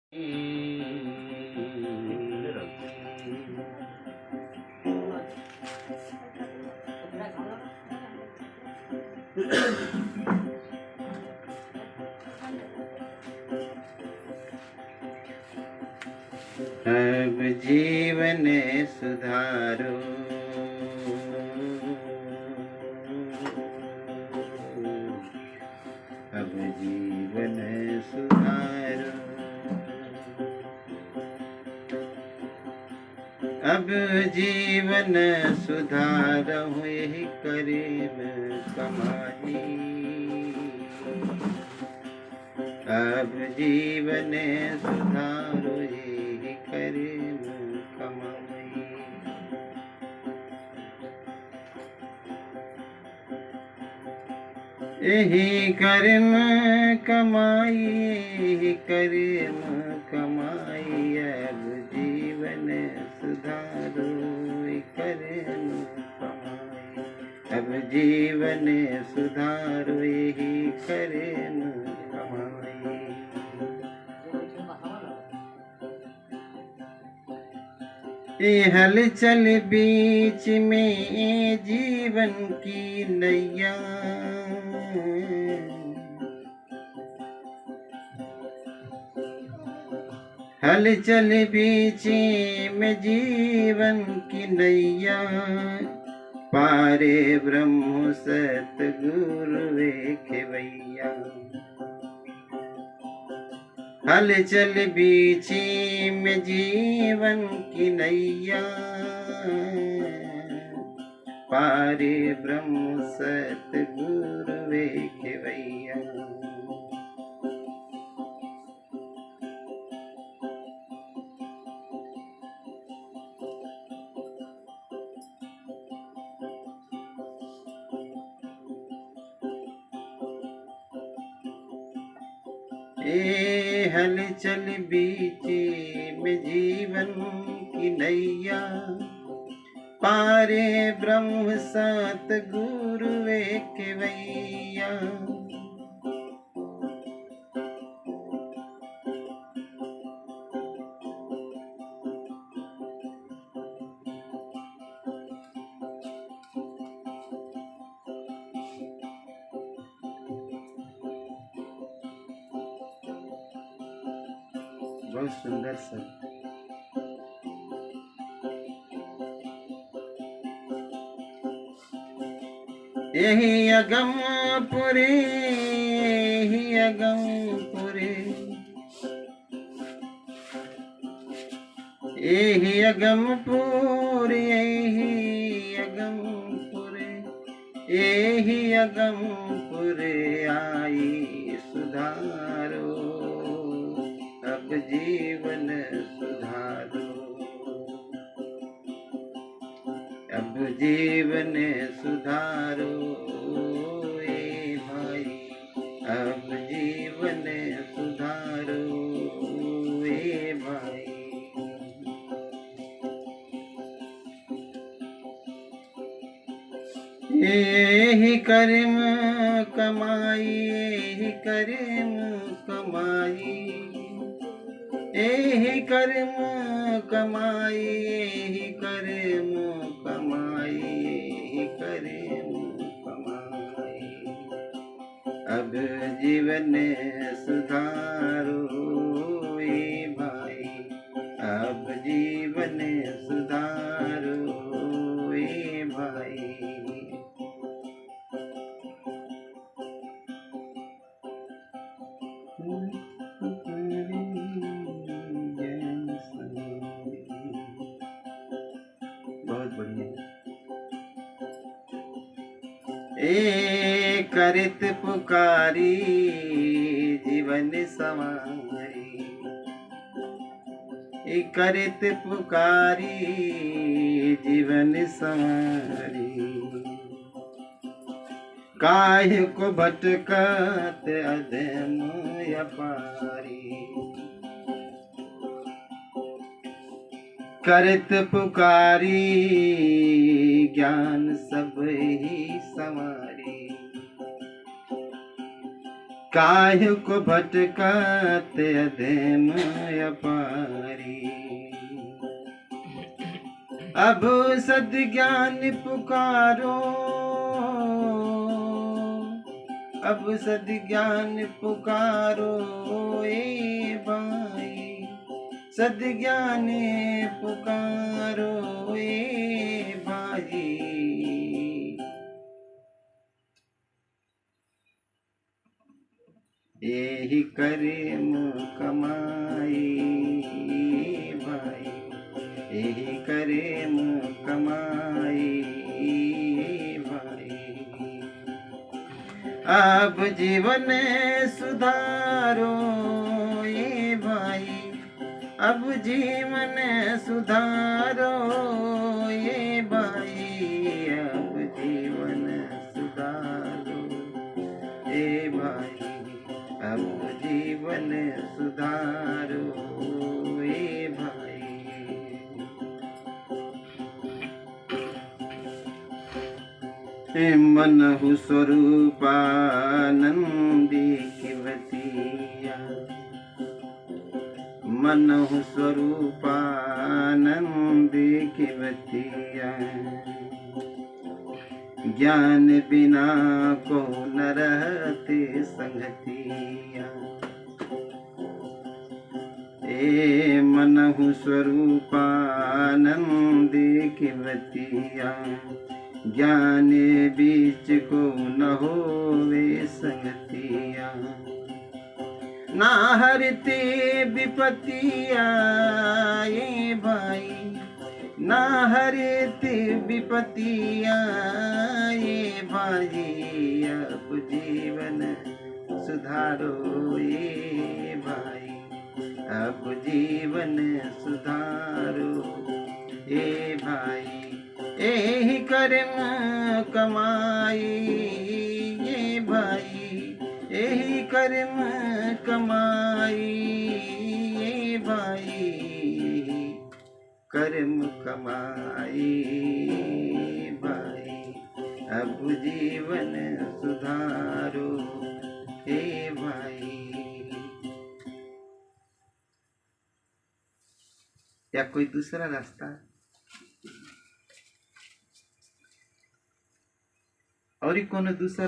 अब जीवन सुधारो, अब जीवन सुधारो, अब जीवन सुधारो, यही करीम कमाई। अब जीवन सुधारो, यही करीम कमाई। यही करीम कमाई, यही करीम कमाई। अब जीवन सुधारो, यही करीम कमाई। अब जीवन सुधारो, यही करीम कमाई। ये हलचल बीच में जीवन की नैया, हलचल बीच में जीवन की नैया। पारे ब्रह्म सतगुरु खेवैया, हलचल बीच में जीवन की नैया। पारे ब्रह्म सतगुरु खेवैया। ए हलचल बीच में जीवन की नैया। पारे ब्रह्म सतगुरु खेवैया। बहुत सुंदर सब। यही अगमपुरी, यही अगमपुरी, यही अगमपुरी, यही अगमपुरी, यही अगमपुरी आई सुधारो। अब जीवन सुधारो, अब जीवन सुधारो ए भाई। अब जीवन सुधारो ए भाई। यही कर्म कमाई, यही कर्म कमाई। यही कर्म कमाई, यही कर्म कमाई, यही कर्म कमाई। अब जीवन सुधारो ए भाई। अब जीवन सुधारो ए भाई। बहुत बढ़िया। ए करत पुकारी जीवन समाई। ए करत पुकारी जीवन समारी। काहे को भटकत अधम अपारी। करत पुकारी ज्ञान सब ही समारी। काहे को भटकत अधम अपारी। अब सद्ज्ञान पुकारो, अब सद्ज्ञान पुकारो ए भाई, सद्ज्ञान पुकारो ए भाई। यही कर्म कमाई भाई, यही कर्म कमाई भाई। अब जीवन सुधारो ये भाई, अब जीवन सुधारो ये भाई, अब जीवन सुधारो ए भाई, अब जीवन सुधारो ए भाई। मनहु स्वरूपानंदी किवतिया, मनहु स्वरूपानंदी किवतिया। ज्ञान बिना को न रहते संगतिया। ए मनहु स्वरूपानंदी किवतिया, ज्ञान बीच को न होवे संगतिया। ना हरते विपतिया ये भाई, ना हरते विपतिया ये भाई। अब जीवन सुधारो ये भाई, अब जीवन सुधारो ए भाई। यही कर्म कमाई ये भाई, यही कर्म कमाई ये भाई, कर्म कमाई भाई। अब जीवन सुधारो हे भाई। या कोई दूसरा रास्ता और ही कोनो दूसरा